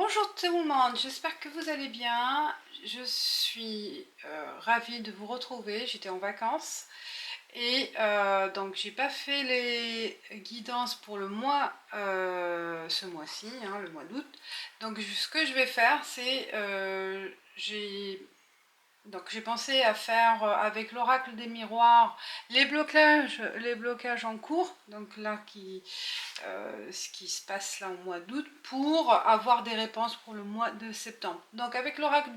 Bonjour tout le monde, j'espère que vous allez bien. Je suis ravie de vous retrouver. J'étais en vacances et donc j'ai pas fait les guidances pour le mois ce mois-ci, hein, le mois d'août. Donc ce que je vais faire, c'est j'ai pensé à faire avec l'oracle des miroirs les blocages en cours, donc là ce qui se passe là au mois d'août, pour avoir des réponses pour le mois de septembre. Donc avec l'oracle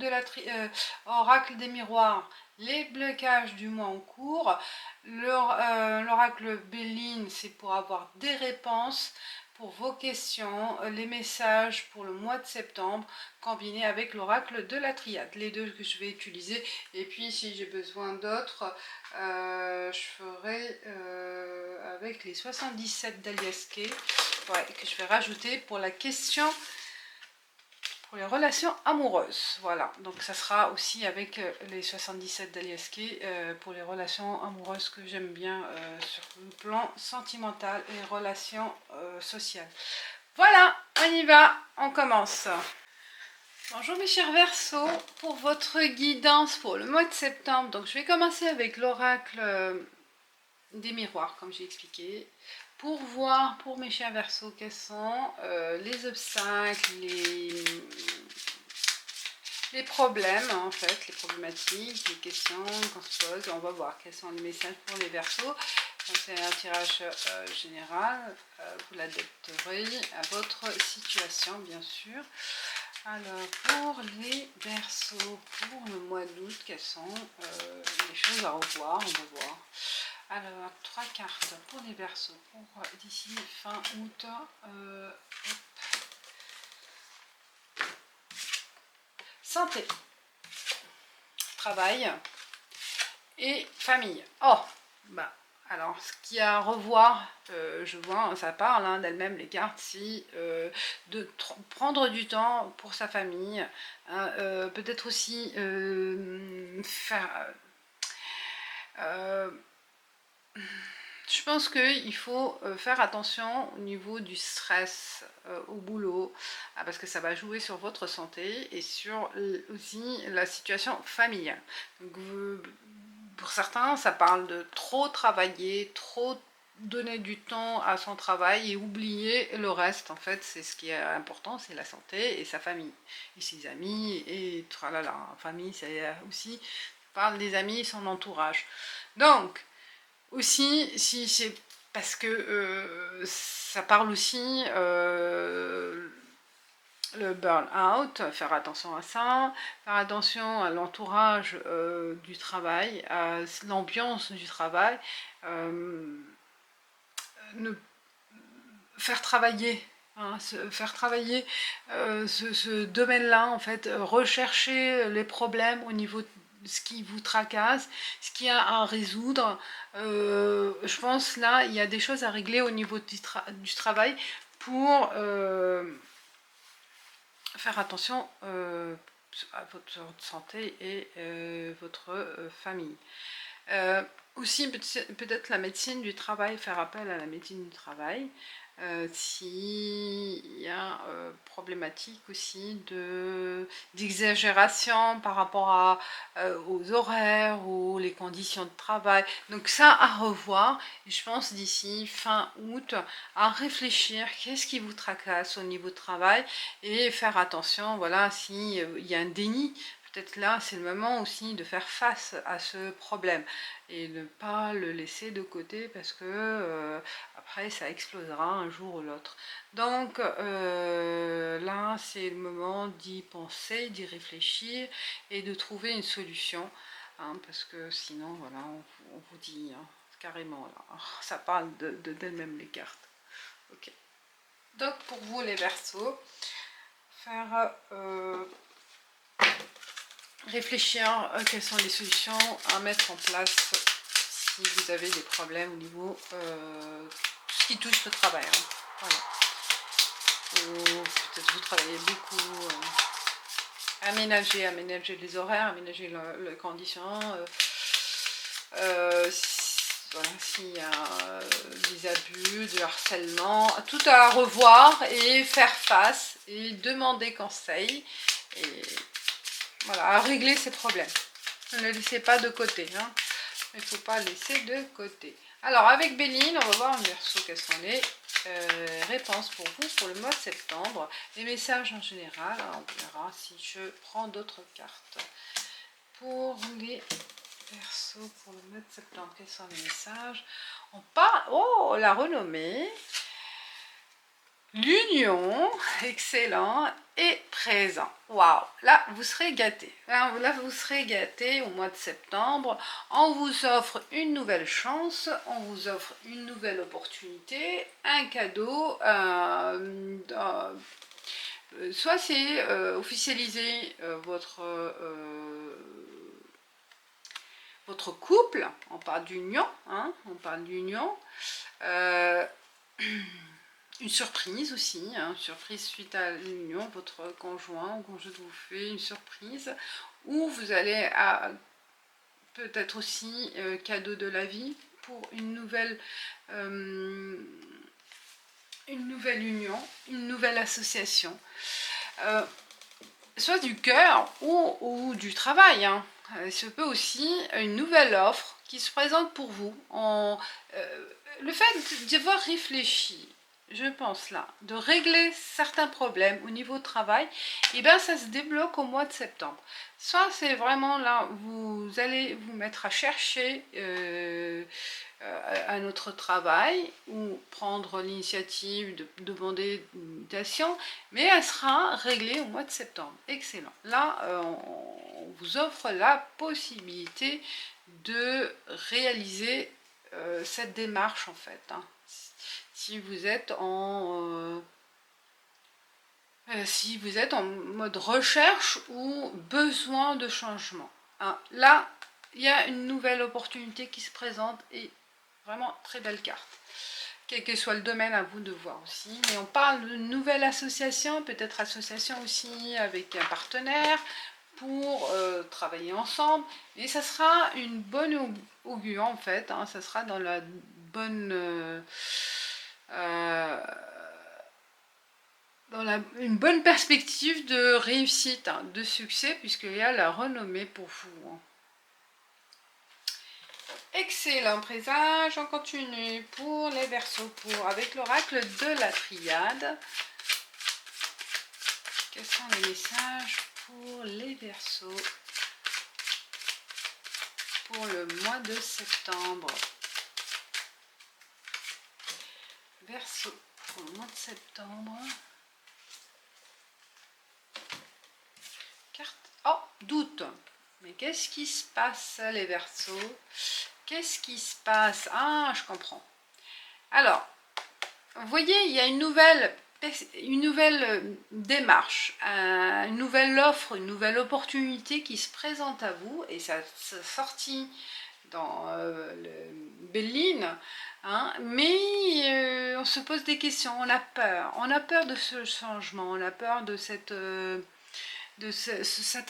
oracle des miroirs, les blocages du mois en cours, l'oracle Béline, c'est pour avoir des réponses pour vos questions, les messages pour le mois de septembre, combiné avec l'oracle de la triade, les deux que je vais utiliser. Et puis si j'ai besoin d'autres, je ferai avec les 77 d'Aliaské, ouais, que je vais rajouter pour la question pour les relations amoureuses. Voilà, donc ça sera aussi avec les 77 d'Aliaské pour les relations amoureuses que j'aime bien sur le plan sentimental et relations sociales. Voilà, on y va, on commence. Bonjour mes chers Verseaux, pour votre guidance pour le mois de septembre, donc je vais commencer avec l'oracle des miroirs, comme j'ai expliqué, pour voir pour mes chers Verseaux quels sont les obstacles, les problèmes en fait, les problématiques, les questions qu'on se pose. On va voir quels sont les messages pour les Verseaux. C'est un tirage général, vous l'adapterez à votre situation bien sûr. Alors, pour les Verseaux, pour le mois d'août, quelles sont les choses à revoir? On va voir. Alors, 3 cartes pour les Verseaux, pour d'ici fin août. Santé, travail et famille. Oh, bah, alors, ce qu'il y a à revoir, je vois, hein, ça parle hein, d'elle-même les cartes, si de prendre du temps pour sa famille, hein, peut-être aussi faire... je pense qu'il faut faire attention au niveau du stress au boulot, parce que ça va jouer sur votre santé et sur aussi la situation familiale. Donc, pour certains, ça parle de trop travailler, trop donner du temps à son travail et oublier le reste. En fait, c'est ce qui est important, c'est la santé et sa famille, et ses amis, et tralala. Famille, c'est aussi, parle des amis et son entourage. Donc, aussi, si c'est parce que ça parle aussi le burn-out, faire attention à ça, faire attention à l'entourage du travail, à l'ambiance du travail, ne faire travailler. Hein, faire travailler ce domaine-là, en fait, rechercher les problèmes au niveau de ce qui vous tracasse, ce qu'il y a à résoudre. Je pense là, il y a des choses à régler au niveau du travail pour faire attention à votre santé et votre famille. Aussi, peut-être la médecine du travail, faire appel à la médecine du travail. S'il y a problématique aussi d'exagération par rapport aux horaires ou les conditions de travail. Donc ça à revoir, et je pense d'ici fin août à réfléchir qu'est-ce qui vous tracasse au niveau de travail et faire attention, voilà, s'il y a un déni. Peut-être là, c'est le moment aussi de faire face à ce problème et ne pas le laisser de côté parce que après ça explosera un jour ou l'autre. Donc là, c'est le moment d'y penser, d'y réfléchir et de trouver une solution. Hein, parce que sinon, voilà, on vous dit hein, carrément, là, ça parle d'elle-même les cartes. Ok. Donc pour vous les Verseaux, faire... réfléchir quelles sont les solutions à mettre en place si vous avez des problèmes au niveau tout ce qui touche le travail. Hein. Voilà. Ou peut-être vous travaillez beaucoup, aménager les horaires, aménager les conditions. voilà, s'il y a des abus, du harcèlement, tout à revoir et faire face et demander conseil et voilà, à régler ces problèmes. Ne les laissez pas de côté, hein. Il ne faut pas laisser de côté. Alors avec Béline, on va voir en Verseau quelles sont les réponses pour vous pour le mois de septembre. Les messages en général, on verra si je prends d'autres cartes. Pour les Verseaux, pour le mois de septembre, quels sont les messages? On parle, oh, la renommée, l'union, excellent, et présent. Waouh, là vous serez gâtés. Là vous serez gâtés au mois de septembre. On vous offre une nouvelle chance, on vous offre une nouvelle opportunité, un cadeau. Soit c'est officialiser votre couple, on parle d'union, hein, on parle d'union. Une surprise aussi, hein, une surprise suite à l'union, votre conjoint ou conjointe vous fait une surprise, ou vous allez peut-être aussi cadeau de la vie pour une nouvelle union, une nouvelle association, soit du cœur ou du travail, hein. Ce peut aussi une nouvelle offre qui se présente pour vous. Le fait d'avoir réfléchi, je pense là, de régler certains problèmes au niveau de travail, et bien ça se débloque au mois de septembre. Soit c'est vraiment là, vous allez vous mettre à chercher un autre travail ou prendre l'initiative de demander une mutation, mais elle sera réglée au mois de septembre. Excellent. Là, on vous offre la possibilité de réaliser cette démarche en fait, hein. Si vous êtes en mode recherche ou besoin de changement, hein. Là, il y a une nouvelle opportunité qui se présente et vraiment très belle carte. Quel que soit le domaine, à vous de voir aussi. Mais on parle d'une nouvelle association, peut-être association aussi avec un partenaire pour travailler ensemble. Et ça sera une bonne augure en fait, hein. Ça sera dans la bonne... une bonne perspective de réussite, hein, de succès, puisqu'il y a la renommée pour vous, hein. Excellent présage, on continue pour les Verseaux, avec l'oracle de la Triade. Quels sont les messages pour les Verseaux pour le mois de septembre? Verseau pour le mois de septembre. Carte. Oh, doute. Mais qu'est-ce qui se passe, les Verseaux? Qu'est-ce qui se passe? Ah, je comprends. Alors, vous voyez, il y a une nouvelle démarche, une nouvelle offre, une nouvelle opportunité qui se présente à vous, et ça sortit dans Béline, hein, mais on se pose des questions, on a peur de ce changement, on a peur de cet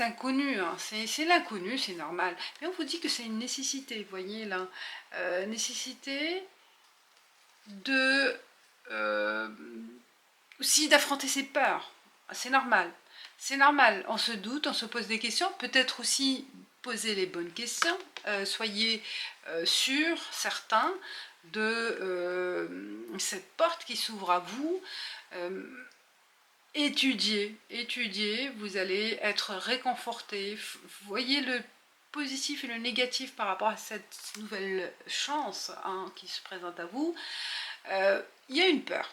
inconnu, hein. C'est l'inconnu, c'est normal, mais on vous dit que c'est une nécessité, vous voyez là, nécessité de aussi d'affronter ses peurs, c'est normal, on se doute, on se pose des questions, peut-être aussi poser les bonnes questions, soyez sûrs, certains de cette porte qui s'ouvre à vous. Étudiez, vous allez être réconforté, voyez le positif et le négatif par rapport à cette nouvelle chance, hein, qui se présente à vous. Il y a une peur.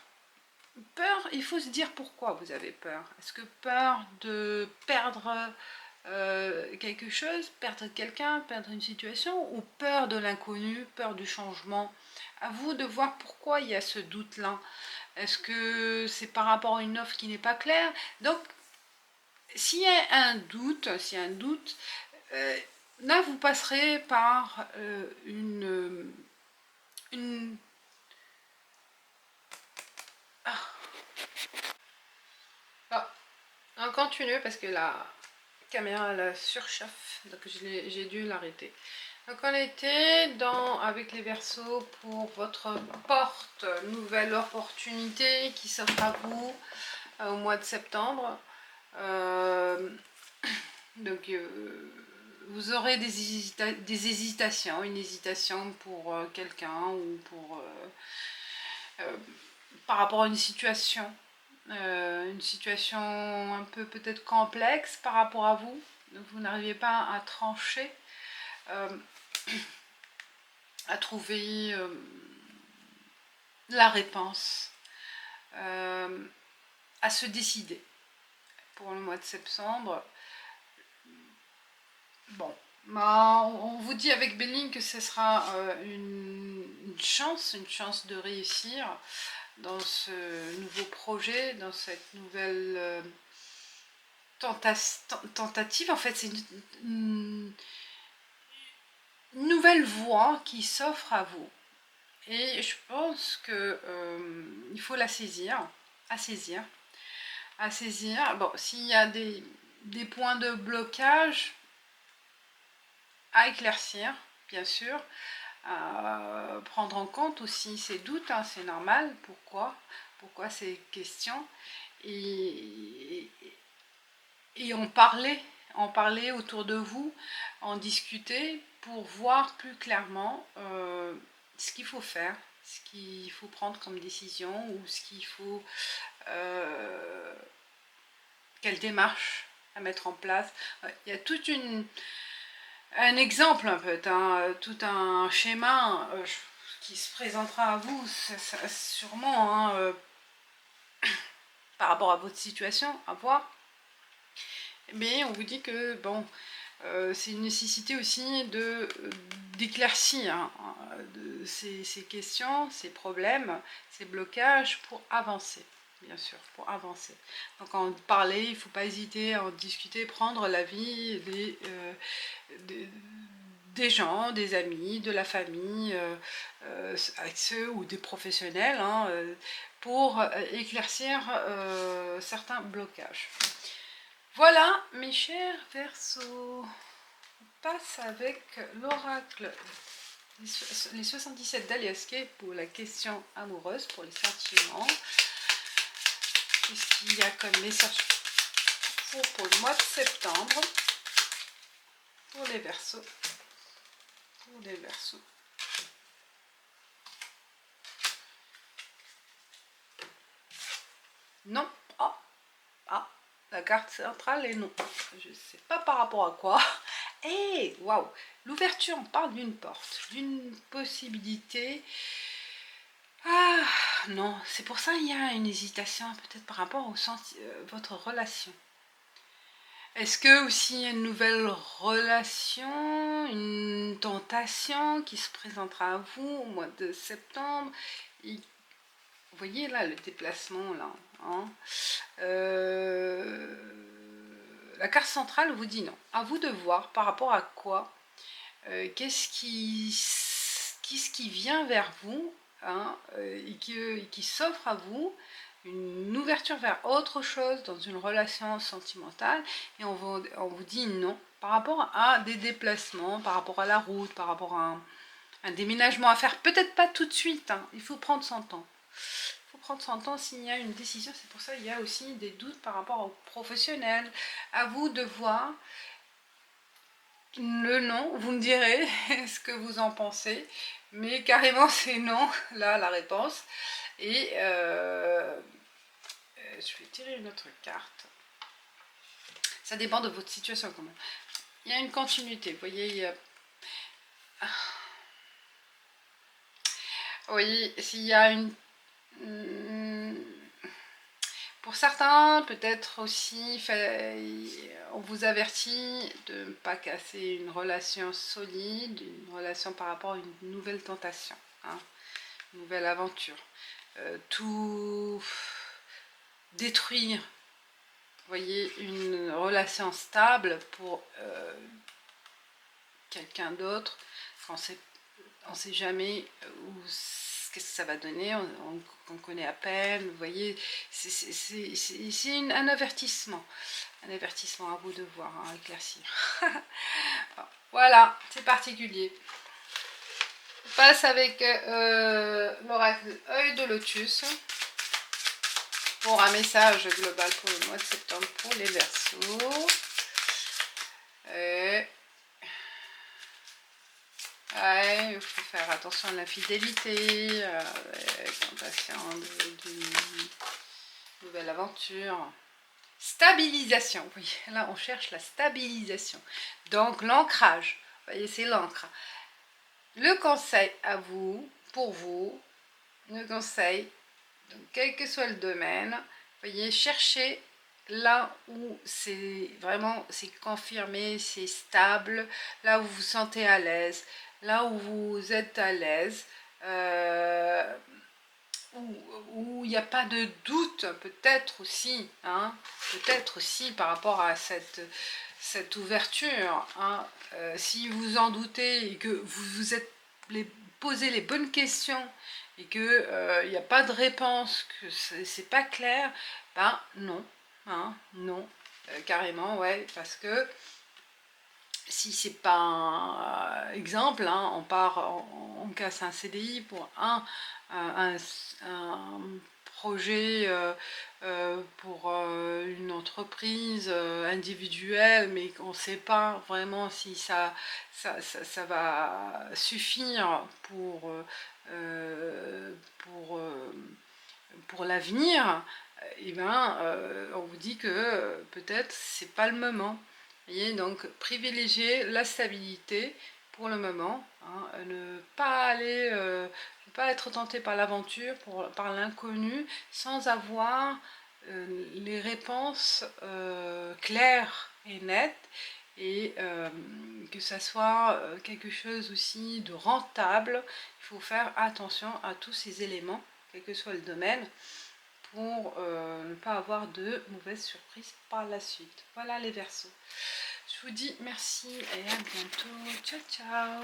Il faut se dire pourquoi vous avez peur. Est-ce que peur de perdre quelque chose, perdre quelqu'un, perdre une situation, ou peur de l'inconnu, peur du changement? À vous de voir pourquoi il y a ce doute-là. Est-ce que c'est par rapport à une offre qui n'est pas claire? Donc, s'il y a un doute, là vous passerez par une Ah, on continue parce que la caméra la surchauffe, donc j'ai dû l'arrêter. Donc on était avec les Verseaux pour votre porte, nouvelle opportunité qui s'offre à vous au mois de septembre. Donc vous aurez des hésitations, une hésitation pour quelqu'un ou pour par rapport à une situation un peu peut-être complexe par rapport à vous. Donc vous n'arrivez pas à trancher, à trouver la réponse, à se décider pour le mois de septembre. Bon, on vous dit avec Belling que ce sera une chance de réussir dans ce nouveau projet, dans cette nouvelle tentative. En fait, c'est une nouvelle voie qui s'offre à vous. Et je pense que il faut la saisir, à saisir. Bon, s'il y a des points de blocage à éclaircir, bien sûr, à prendre en compte aussi ces doutes, hein, c'est normal. Pourquoi ces questions, et en parler autour de vous, en discuter pour voir plus clairement ce qu'il faut faire, ce qu'il faut prendre comme décision, ou ce qu'il faut, quelle démarche à mettre en place. Il y a un exemple un peu, tout un schéma qui se présentera à vous, sûrement, par rapport à votre situation, à voir. Mais on vous dit que bon, c'est une nécessité aussi d'éclaircir ces questions, ces problèmes, ces blocages pour avancer, bien sûr, pour avancer. Donc en parler, il ne faut pas hésiter à en discuter, prendre l'avis des gens, des amis, de la famille, avec ceux ou des professionnels, pour éclaircir certains blocages. Voilà, mes chers Verseaux, on passe avec l'oracle, les 77 d'Aliaske pour la question amoureuse, pour les sentiments. Qu'est-ce qu'il y a comme message pour le mois de septembre, pour les Verseaux, Non. La carte centrale est non. Je ne sais pas par rapport à quoi. Et waouh, l'ouverture, on parle d'une porte, d'une possibilité. Ah non, c'est pour ça qu'il y a une hésitation peut-être par rapport au votre relation. Est-ce que aussi une nouvelle relation, une tentation qui se présentera à vous au mois de septembre? Vous voyez là le déplacement là, la carte centrale vous dit non. À vous de voir par rapport à quoi, qu'est-ce qui vient vers vous, et qui s'offre à vous, une ouverture vers autre chose dans une relation sentimentale, et on vous dit non par rapport à des déplacements, par rapport à la route, par rapport à un déménagement à faire, peut-être pas tout de suite, il faut prendre son temps. Prendre son temps s'il y a une décision. C'est pour ça qu'il y a aussi des doutes par rapport aux professionnels. À vous de voir le non. Vous me direz ce que vous en pensez, mais carrément c'est non, là la réponse. Et je vais tirer une autre carte. Ça dépend de votre situation quand même. Il y a une continuité, vous voyez, il y a... Oui, s'il y a une... Pour certains, peut-être aussi, on vous avertit de ne pas casser une relation solide, une relation par rapport à une nouvelle tentation, une nouvelle aventure. Tout détruire, vous voyez, une relation stable pour quelqu'un d'autre, on ne sait jamais qu'est-ce que ça va donner, on connaît à peine, vous voyez, c'est un avertissement. Un avertissement à vous de voir, hein, éclaircir. Bon, voilà, c'est particulier. On passe avec l'oracle œil de lotus pour un message global pour le mois de septembre pour les Verseaux. Ouais, il faut faire attention à l'infidélité, avec impatience d'une nouvelle aventure. Stabilisation, oui, là on cherche la stabilisation. Donc l'ancrage, vous voyez, c'est l'encre. Le conseil à vous, pour vous, le conseil, donc, quel que soit le domaine, vous voyez, cherchez là où c'est vraiment, c'est confirmé, c'est stable, là où vous vous sentez à l'aise, là où vous êtes à l'aise, où il n'y a pas de doute, peut-être aussi, hein, peut-être aussi par rapport à cette ouverture, hein, si vous en doutez et que vous vous êtes posé les bonnes questions et que il n'y a pas de réponse, que c'est pas clair, ben non, hein, non, carrément, ouais, parce que si c'est pas un exemple, hein, on part, on casse un CDI pour un projet pour une entreprise individuelle, mais qu'on ne sait pas vraiment si ça va suffire pour l'avenir, et ben, on vous dit que peut-être c'est pas le moment. Vous voyez, donc privilégier la stabilité pour le moment, hein, ne pas aller, ne pas être tenté par l'aventure, par l'inconnu, sans avoir les réponses claires et nettes, et que ça soit quelque chose aussi de rentable. Il faut faire attention à tous ces éléments, quel que soit le domaine, pour ne pas avoir de mauvaises surprises par la suite. Voilà les Verseaux. Je vous dis merci et à bientôt. Ciao, ciao!